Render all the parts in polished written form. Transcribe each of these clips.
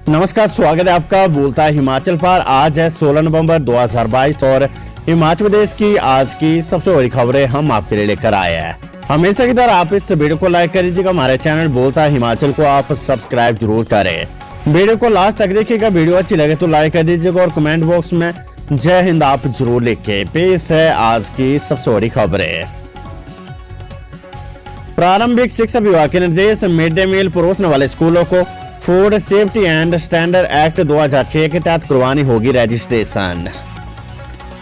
नमस्कार, स्वागत है आपका बोलता है हिमाचल पर। आज है 16 नवंबर 2022 और हिमाचल प्रदेश की आज की सबसे बड़ी खबरें हम आपके लिए लेकर आए हैं। हमेशा की तरह आप इस वीडियो को लाइक कर दीजिएगा। हमारे चैनल बोलता है हिमाचल को आप सब्सक्राइब जरूर करें। वीडियो को लास्ट तक देखिएगा। वीडियो अच्छी लगे तो लाइक कर दीजिएगा और कमेंट बॉक्स में जय हिंद आप जरूर लिखे। पेश है आज की सबसे बड़ी खबरें। प्रारंभिक शिक्षा विभाग के निर्देश, मिड डे मील परोसने वाले स्कूलों को food safety and standard act 2006 के तहत करवानी होगी रजिस्ट्रेशन।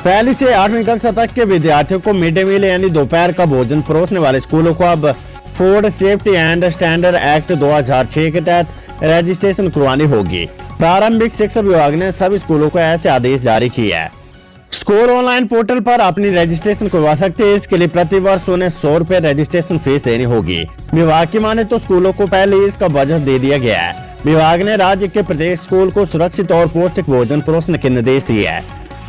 पहली से 8वीं कक्षा तक के विद्यार्थियों को मिड डे मील यानी दोपहर का भोजन परोसने वाले स्कूलों को अब food safety and standard act 2006 के तहत रजिस्ट्रेशन करवानी होगी। प्रारंभिक शिक्षा विभाग ने सभी स्कूलों को ऐसे आदेश जारी किए हैं। स्कूल ऑनलाइन पोर्टल पर अपनी रजिस्ट्रेशन करवा सकते हैं। इसके लिए प्रतिवर्ष उन्हें 100 रुपए रजिस्ट्रेशन फीस देनी होगी। विभाग की माने तो स्कूलों को पहले ही इसका बजट दे दिया गया है। विभाग ने राज्य के प्रत्येक स्कूल को सुरक्षित और पौष्टिक भोजन परोसने के निर्देश दिए हैं।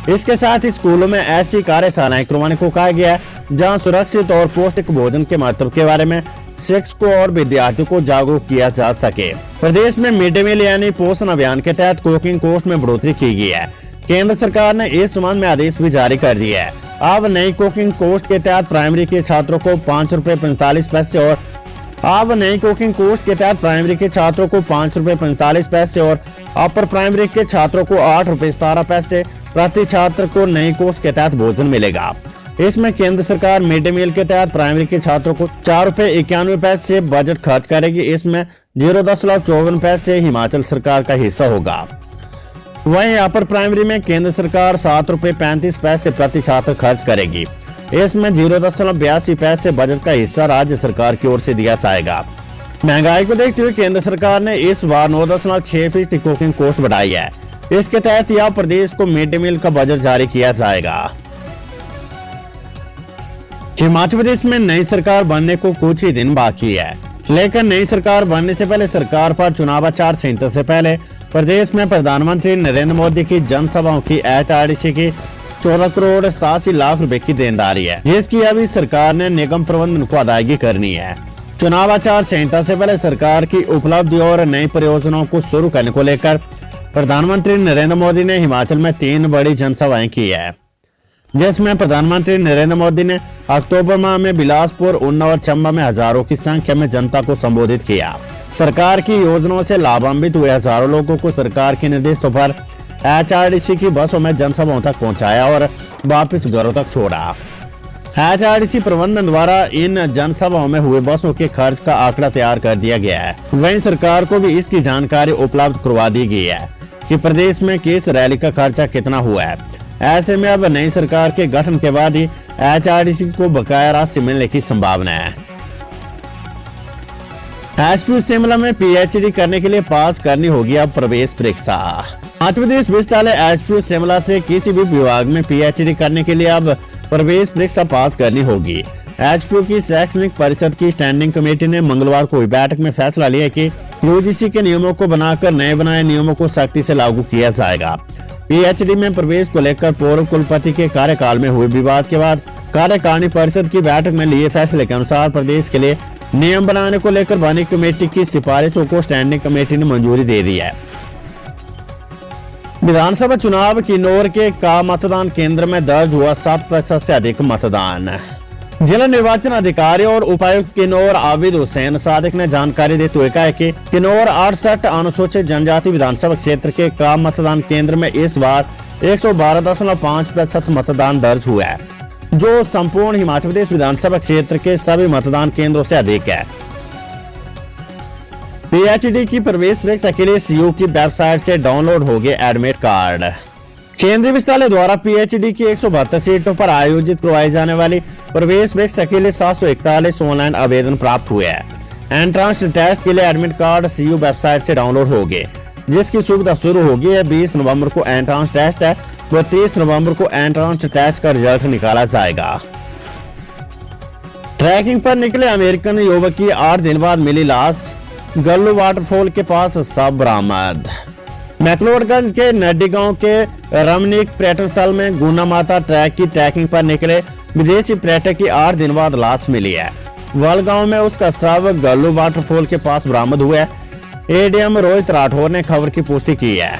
इसके साथ ही स्कूलों में ऐसी कार्यशालाएं करवाने को कहा गया है जहां सुरक्षित और पौष्टिक भोजन के महत्व के बारे में शिक्षकों और विद्यार्थियों को जागरूक किया जा सके। प्रदेश में मिड डे मील यानी पोषण अभियान के तहत कुकिंग कॉस्ट में बढ़ोतरी की गई है। केंद्र सरकार ने इस संबंध में आदेश भी जारी कर दिया है। अब नई कुकिंग कॉस्ट के तहत प्राइमरी के छात्रों को 5 रुपए 45 पैसे और अपर प्राइमरी के छात्रों को 8 रुपए 17 पैसे प्रति छात्र को नई कोस्ट के तहत भोजन मिलेगा। इसमें केंद्र सरकार मिड डे मील के तहत प्राइमरी के छात्रों को 4 रुपए 91 पैसे बजट खर्च करेगी। इसमें 0.54 पैसे हिमाचल सरकार का हिस्सा होगा। वहीं अपर प्राइमरी में केंद्र सरकार 7 रुपए 35 पैसे प्रति छात्र खर्च करेगी। इसमें 0.82 पैसे बजट का हिस्सा राज्य सरकार की ओर से दिया जाएगा। महंगाई को देखते हुए केंद्र सरकार ने इस बार 9.6% कुकिंग कॉस्ट बढ़ाई है। इसके तहत यह प्रदेश को मिड डे मील का बजट जारी किया जाएगा। हिमाचल प्रदेश में नई सरकार बनने को कुछ ही दिन बाकी है, लेकिन नई सरकार बनने से पहले सरकार पर चुनाव आचार संहिता से पहले प्रदेश में प्रधानमंत्री नरेंद्र मोदी की जनसभाओं की HRDC की 14 करोड़ 87 लाख रुपए की देनदारी है, जिसकी अभी सरकार ने निगम प्रबंधन को अदायगी करनी है। चुनाव आचार संहिता से पहले सरकार की उपलब्धि और नई परियोजनाओं को शुरू करने को लेकर प्रधानमंत्री नरेंद्र मोदी ने हिमाचल में 3 बड़ी जनसभाएं की है, जिसमें प्रधानमंत्री नरेंद्र मोदी ने अक्टूबर माह में बिलासपुर, उन्ना और चंबा में हजारों की संख्या में जनता को संबोधित किया। सरकार की योजनाओं से लाभान्वित हुए हजारों लोगों को सरकार के निर्देशों पर HRDC की बसों में जनसभाओं तक पहुंचाया और वापस घरों तक छोड़ा। HRDC प्रबंधन द्वारा इन जनसभाओं में हुए बसों के खर्च का आंकड़ा तैयार कर दिया गया है। वहीं सरकार को भी इसकी जानकारी उपलब्ध करवा दी गई है कि प्रदेश में किस रैली का खर्चा कितना हुआ है। ऐसे में अब नई सरकार के गठन के बाद ही HRDC को बकाया राशि मिलने की संभावना है। HPU शिमला में PhD करने के लिए पास करनी होगी अब प्रवेश परीक्षा। मध्य प्रदेश विश्वविद्यालय HPU शिमला से किसी भी विभाग में PhD करने के लिए अब प्रवेश परीक्षा पास करनी होगी। HPU की शैक्षणिक परिषद की स्टैंडिंग कमेटी ने मंगलवार को हुई बैठक में फैसला लिया कि UGC के नियमों को बनाकर नए बनाए नियमों को सख्ती से लागू किया जाएगा। PhD में प्रवेश को लेकर पूर्व कुलपति के कार्यकाल में हुए विवाद के बाद कार्यकारिणी परिषद की बैठक में लिए फैसले के अनुसार प्रदेश के लिए नियम बनाने को लेकर बनी कमेटी की सिफारिशों को स्टैंडिंग कमेटी ने मंजूरी दे दी है। विधानसभा चुनाव किन्नौर के का मतदान केंद्र में दर्ज हुआ 7% से अधिक मतदान। जिला निर्वाचन अधिकारी और उपायुक्त किन्नौर आबिद हुसैन सादिक ने जानकारी देते हुए कहा कि किन्नौर 68 अनुसूचित जनजाति विधानसभा क्षेत्र के का मतदान केंद्र में इस बार 112.5% मतदान दर्ज हुआ है, जो संपूर्ण हिमाचल प्रदेश विधानसभा क्षेत्र के सभी मतदान केंद्रों से अधिक है। PhD की प्रवेश परीक्षा के लिए CU की वेबसाइट से डाउनलोड होंगे एडमिट कार्ड। केंद्रीय विश्वविद्यालय द्वारा PhD की 172 सीटों पर आयोजित करवाई जाने वाली प्रवेश परीक्षा के लिए 741 ऑनलाइन आवेदन प्राप्त हुए हैं। एंट्रेंस टेस्ट के लिए एडमिट कार्ड CU वेबसाइट से डाउनलोड होंगे, जिसकी सुविधा शुरू होगी। 20 नवंबर को एंट्रेंस टेस्ट है व 30 नवंबर को एंट्रेंस टेस्ट का रिजल्ट निकाला जाएगा। ट्रैकिंग पर निकले अमेरिकन युवक की 8 दिन बाद मिली लाश, गल्लू वाटरफॉल के पास सब बरामद। मैक्लोडगंज के नड्डी गांव के रमणीक पर्यटन स्थल में गुना माता ट्रैक की ट्रैकिंग पर निकले विदेशी पर्यटक की 8 दिन बाद लाश मिली है। वल गांव में उसका शव गल्लू वाटरफॉल के पास बरामद हुआ है। एडीएम रोहित राठौर ने खबर की पुष्टि की है।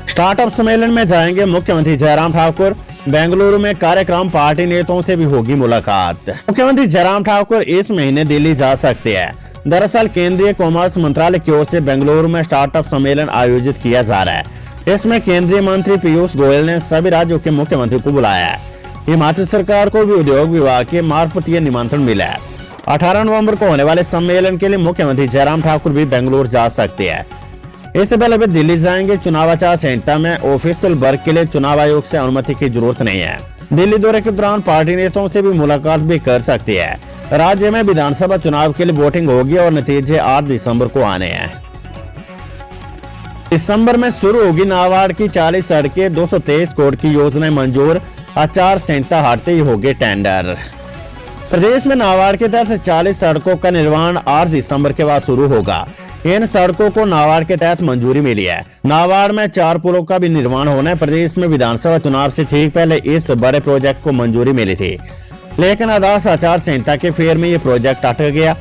स्टार्टअप सम्मेलन में जाएंगे मुख्यमंत्री जयराम ठाकुर। बेंगलुरु में कार्यक्रम, पार्टी नेताओं से भी होगी मुलाकात। मुख्यमंत्री जयराम ठाकुर इस महीने दिल्ली जा सकते हैं। दरअसल केंद्रीय कॉमर्स मंत्रालय की ओर से बेंगलुरु में स्टार्टअप सम्मेलन आयोजित किया जा रहा है। इसमें केंद्रीय मंत्री पीयूष गोयल ने सभी राज्यों के मुख्यमंत्री को बुलाया है। हिमाचल सरकार को भी उद्योग विभाग के मार्फत यह निमंत्रण मिला है। 18 नवंबर को होने वाले सम्मेलन के लिए मुख्यमंत्री जयराम ठाकुर भी बेंगलुरु जा सकते हैं। इससे पहले वे दिल्ली जाएंगे। चुनाव आचार संहिता में ऑफिशियल वर्क के लिए चुनाव आयोग से अनुमति की जरूरत नहीं है। दिल्ली दौरे के दौरान पार्टी नेताओं से भी मुलाकात भी कर सकती है। राज्य में विधानसभा चुनाव के लिए वोटिंग होगी और नतीजे 8 दिसंबर को आने हैं। दिसंबर में शुरू होगी नाबार्ड की 40 सड़कें, 223 करोड़ की योजनाएं मंजूर। आचार संहिता हटते ही होंगे टेंडर। प्रदेश में नाबार्ड के तहत 40 सड़कों का निर्माण 8 दिसंबर के बाद शुरू होगा। इन सड़कों को नाबार्ड के तहत मंजूरी मिली है। नाबार्ड में 4 पुलों का भी निर्माण होना है। प्रदेश में विधानसभा चुनाव से ठीक पहले इस बड़े प्रोजेक्ट को मंजूरी मिली थी, लेकिन आदर्श आचार संहिता के फेर में ये प्रोजेक्ट अटक गया।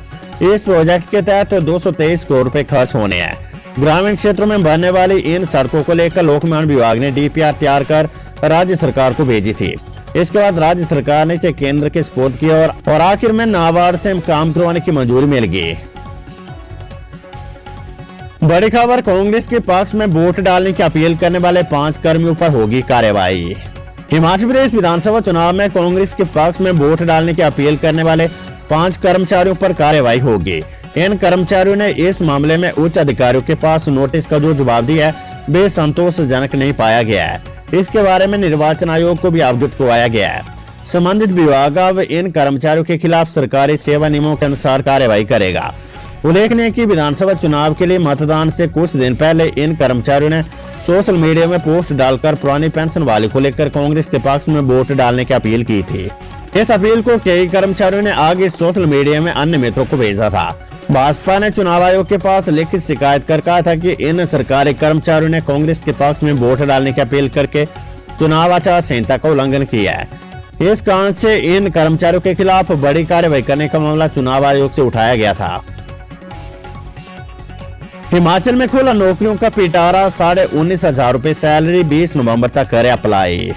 इस प्रोजेक्ट के तहत 223 करोड़ रुपए खर्च होने हैं। ग्रामीण क्षेत्रों में बनने वाली इन सड़कों को लेकर लोक निर्माण विभाग ने डीपीआर तैयार कर राज्य सरकार को भेजी थी। इसके बाद राज्य सरकार ने इसे केंद्र के सुपुर्द किया और आखिर में नाबार्ड से काम करवाने की मंजूरी मिल गई। बड़ी खबर, कांग्रेस के पक्ष में वोट डालने की अपील करने वाले 5 कर्मियों पर होगी कार्रवाई। हिमाचल प्रदेश विधानसभा चुनाव में कांग्रेस के पक्ष में वोट डालने की अपील करने वाले 5 कर्मचारियों पर कार्रवाई होगी। इन कर्मचारियों ने इस मामले में उच्च अधिकारियों के पास नोटिस का जो जवाब दिया है वे संतोषजनक नहीं पाया गया है। इसके बारे में निर्वाचन आयोग को भी अवगत करवाया गया है। संबंधित विभाग अब इन कर्मचारियों के खिलाफ सरकारी सेवा नियमों के अनुसार कार्रवाई करेगा। उल्लेखनीय है कि विधानसभा चुनाव के लिए मतदान से कुछ दिन पहले इन कर्मचारियों ने सोशल मीडिया में पोस्ट डालकर पुरानी पेंशन वाले को लेकर कांग्रेस के पक्ष में वोट डालने की अपील की थी। इस अपील को कई कर्मचारियों ने आगे सोशल मीडिया में अन्य मित्रों को भेजा था। भाजपा ने चुनाव आयोग के पास लिखित शिकायत कर कहा था कि इन सरकारी कर्मचारियों ने कांग्रेस के पक्ष में वोट डालने की अपील करके चुनाव आचार संहिता का उल्लंघन किया है। इस कारण से इन कर्मचारियों के खिलाफ बड़ी कार्रवाई करने का मामला चुनाव आयोग से उठाया गया था। हिमाचल में खुला नौकरियों का पिटारा, 19,500 रुपए सैलरी, 20 नवंबर तक करे अप्लाई।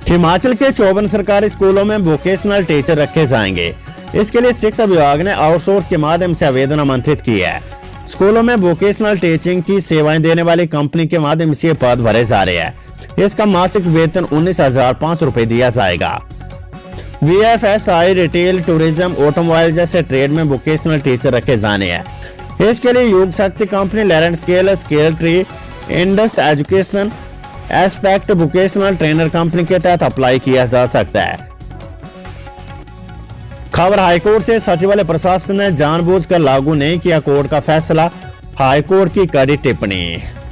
हिमाचल के 54 सरकारी स्कूलों में वोकेशनल टीचर रखे जाएंगे। इसके लिए शिक्षा विभाग ने आउटसोर्स के माध्यम से आवेदन आमंत्रित किया है। स्कूलों में वोकेशनल टीचिंग की सेवाएं देने वाली कंपनी के माध्यम से पद भरे जा रहे हैं। इसका मासिक वेतन 19,500 रुपए दिया जाएगा। VFSI, रिटेल, टूरिज्म, ऑटोमोबाइल जैसे ट्रेड में वोकेशनल टीचर रखे जाने हैं। इसके लिए योग शक्ति company, Laurent scale, scale tree, Indus education, aspect vocational trainer company के तहत अप्लाई किया जा सकता है। खबर हाईकोर्ट से, सचिवालय प्रशासन ने जानबूझकर लागू नहीं किया कोर्ट का फैसला, हाईकोर्ट की कड़ी टिप्पणी।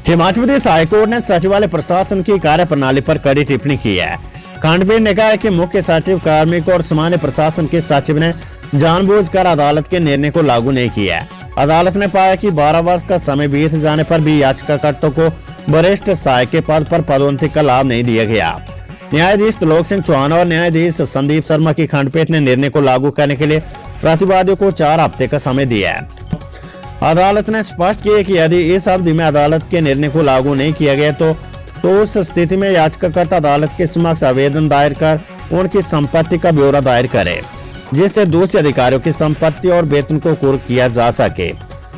हिमाचल प्रदेश हाईकोर्ट ने सचिवालय प्रशासन की कार्यप्रणाली पर कड़ी टिप्पणी की है। खंडपीठ ने कहा है कि मुख्य सचिव, कार्मिक और सामान्य प्रशासन के सचिव ने जानबूझकर अदालत के निर्णय को लागू नहीं किया है। अदालत ने पाया कि 12 वर्ष का समय बीत जाने पर भी याचिकाकर्ताओं को वरिष्ठ सहायक के पद पर पदोन्नति का लाभ नहीं दिया गया। न्यायाधीश त्रिलोक सिंह चौहान और न्यायाधीश संदीप शर्मा की खंडपीठ ने निर्णय को लागू करने के लिए प्रतिवादियों को 4 हफ्ते का समय दिया है। अदालत ने स्पष्ट किया कि यदि इस अवधि में अदालत के निर्णय को लागू नहीं किया गया तो उस स्थिति में याचिकाकर्ता अदालत के समक्ष आवेदन दायर कर उनकी संपत्ति का ब्यौरा दायर करे, जिससे दूसरे अधिकारियों की संपत्ति और वेतन को कुर्क किया जा सके।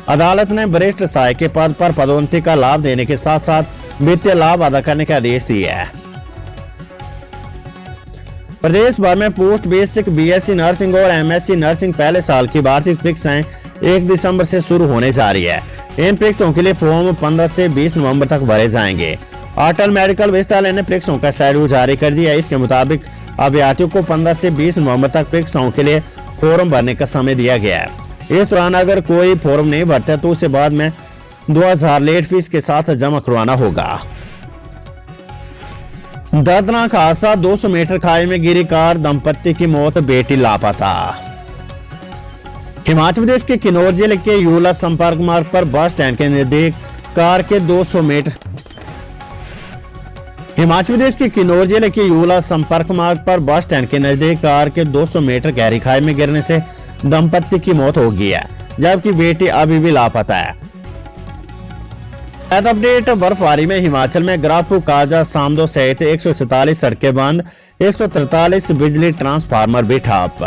अदालत ने वरिष्ठ सहायक के पद पर पदोन्नति का लाभ देने के साथ साथ वित्तीय लाभ अदा करने के आदेश दिए हैं। प्रदेश भर में पोस्ट बेसिक, BSc नर्सिंग और MSc नर्सिंग पहले साल की वार्षिक परीक्षाएं 1 दिसंबर से शुरू होने जा रही है। इन परीक्षाओं के लिए फॉर्म 15 से 20 नवंबर तक भरे जाएंगे। अटल मेडिकल विश्वविद्यालय ने परीक्षाओं का शेड्यूल जारी कर दिया है। इसके मुताबिक अभ्यर्थियों को 15 से 20 नवंबर तक परीक्षाओं के लिए फॉर्म भरने का समय दिया गया है। इस दौरान अगर कोई फॉर्म नहीं भरता तो उसे बाद में 2000 लेट फीस के साथ जमा करवाना होगा। दर्दनाक हादसा, 200 मीटर खाई में गिरी कार, दंपत्ति की मौत, बेटी लापता। हिमाचल प्रदेश के किन्नौर जिले के यूला संपर्क मार्ग पर बस स्टैंड के नजदीक कार के 200 मीटर हिमाचल प्रदेश के किन्नौर जिले के यूला संपर्क मार्ग पर बस स्टैंड के नजदीक कार के 200 मीटर गहरी खाई में गिरने से दंपत्ति की मौत हो गई है। जबकि बेटी अभी भी लापता है। अपडेट बर्फबारी में हिमाचल में ग्राफू, काजा, सामदो सहित 144 सड़कें बंद, 143 बिजली ट्रांसफार्मर भी ठप।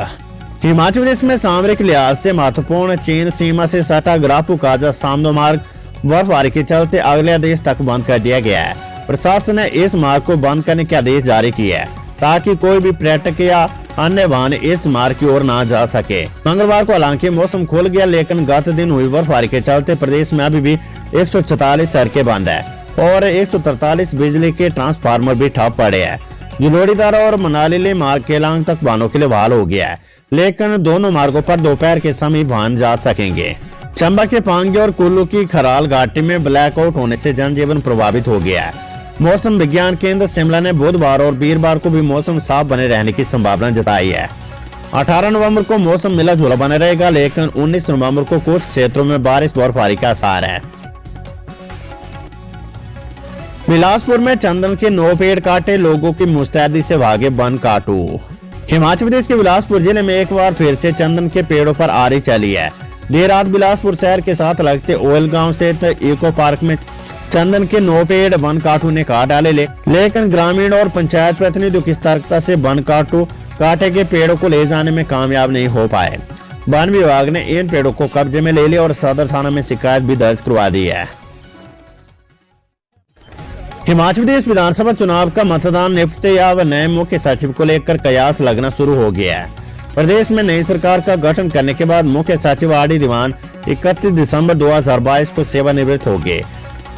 हिमाचल प्रदेश में सामरिक लिहाज से महत्वपूर्ण चीन सीमा से सटा ग्राफू, काजा, सामदो मार्ग बर्फबारी के चलते अगले आदेश तक बंद कर दिया गया है। प्रशासन ने इस मार्ग को बंद करने के आदेश जारी किए हैं ताकि कोई भी पर्यटक या अन्य वाहन इस मार्ग की ओर न जा सके। मंगलवार को हालांकि मौसम खुल गया, लेकिन गत दिन हुई बर्फबारी के चलते प्रदेश में अभी भी 144 सड़कें बंद है और 143 बिजली के ट्रांसफार्मर भी ठप पड़े हैं। जलोड़ीदार और मनाली मार्ग केलांग तक वाहनों के लिए बहाल हो गया है, लेकिन दोनों मार्गों पर दोपहर के समय वाहन जा सकेंगे। चंबा के पांगी और कुल्लू की खराल घाटी में ब्लैकआउट होने से जनजीवन प्रभावित हो गया है। मौसम विज्ञान केंद्र शिमला ने बुधवार और वीरवार को भी मौसम साफ बने रहने की संभावना जताई है। 18 नवंबर को मौसम मिला जुला बना रहेगा, लेकिन 19 नवंबर को कुछ क्षेत्रों में बारिश बर्फबारी का आसार है। बिलासपुर में चंदन के 9 पेड़ काटे, लोगों की मुस्तैदी से भागे वन काटू। हिमाचल प्रदेश के बिलासपुर जिले में एक बार फिर से चंदन के पेड़ों पर आरी चली है। देर रात बिलासपुर शहर के साथ लगते ओयल गांव स्थित इको पार्क में चंदन के 9 पेड़ वन काटू ने काट डाले, लेकिन ग्रामीण और पंचायत प्रतिनिधियों की सतर्कता से वन काटू काटे के पेड़ों को ले जाने में कामयाब नहीं हो पाए। वन विभाग ने इन पेड़ों को कब्जे में ले लिया और सदर थाना में शिकायत भी दर्ज करवा दी है। हिमाचल प्रदेश विधानसभा चुनाव का मतदान निपटते या नए मुख्य सचिव को लेकर कयास लगना शुरू हो गया है। प्रदेश में नई सरकार का गठन करने के बाद मुख्य सचिव आर डी दीवान 31 दिसंबर 2022 को सेवानिवृत्त हो गए।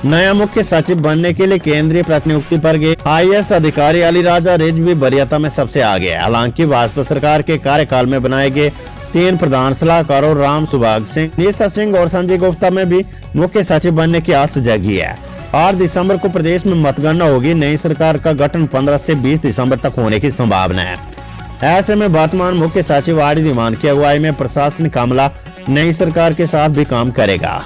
नया मुख्य सचिव बनने के लिए केंद्रीय प्रतिनियुक्ति पर गए IAS अधिकारी अली राजा रिजवी वरीयता में सबसे आगे है। हालांकि भाजपा सरकार के कार्यकाल में बनाए गए 3 प्रधान सलाहकारों राम सुभाग सिंह, निशा सिंह और संजय गुप्ता में भी मुख्य सचिव बनने की आस जगी है। 8 दिसंबर को प्रदेश में मतगणना होगी। नई सरकार का गठन 15 से 20 दिसंबर तक होने की संभावना है। ऐसे में वर्तमान मुख्य सचिव आर डी दीवान की अगुवाई में प्रशासनिक अमला नई सरकार के साथ भी काम करेगा।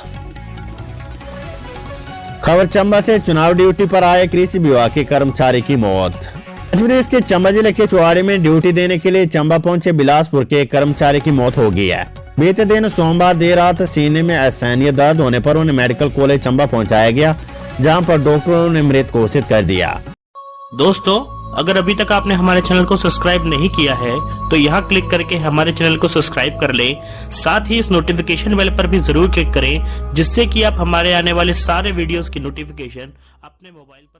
खबर चंबा से, चुनाव ड्यूटी पर आए कृषि विभाग के कर्मचारी की मौत। मध्य प्रदेश के चंबा जिले के चुवाड़ी में ड्यूटी देने के लिए चंबा पहुंचे बिलासपुर के एक कर्मचारी की मौत हो गई है। बीते दिन सोमवार देर रात सीने में असहनीय दर्द होने पर उन्हें मेडिकल कॉलेज चंबा पहुंचाया गया, जहां पर डॉक्टरों ने मृत घोषित कर दिया। दोस्तों, अगर अभी तक आपने हमारे चैनल को सब्सक्राइब नहीं किया है तो यहाँ क्लिक करके हमारे चैनल को सब्सक्राइब कर लें। साथ ही इस नोटिफिकेशन बेल पर भी जरूर क्लिक करें, जिससे कि आप हमारे आने वाले सारे वीडियोस की नोटिफिकेशन अपने मोबाइल पर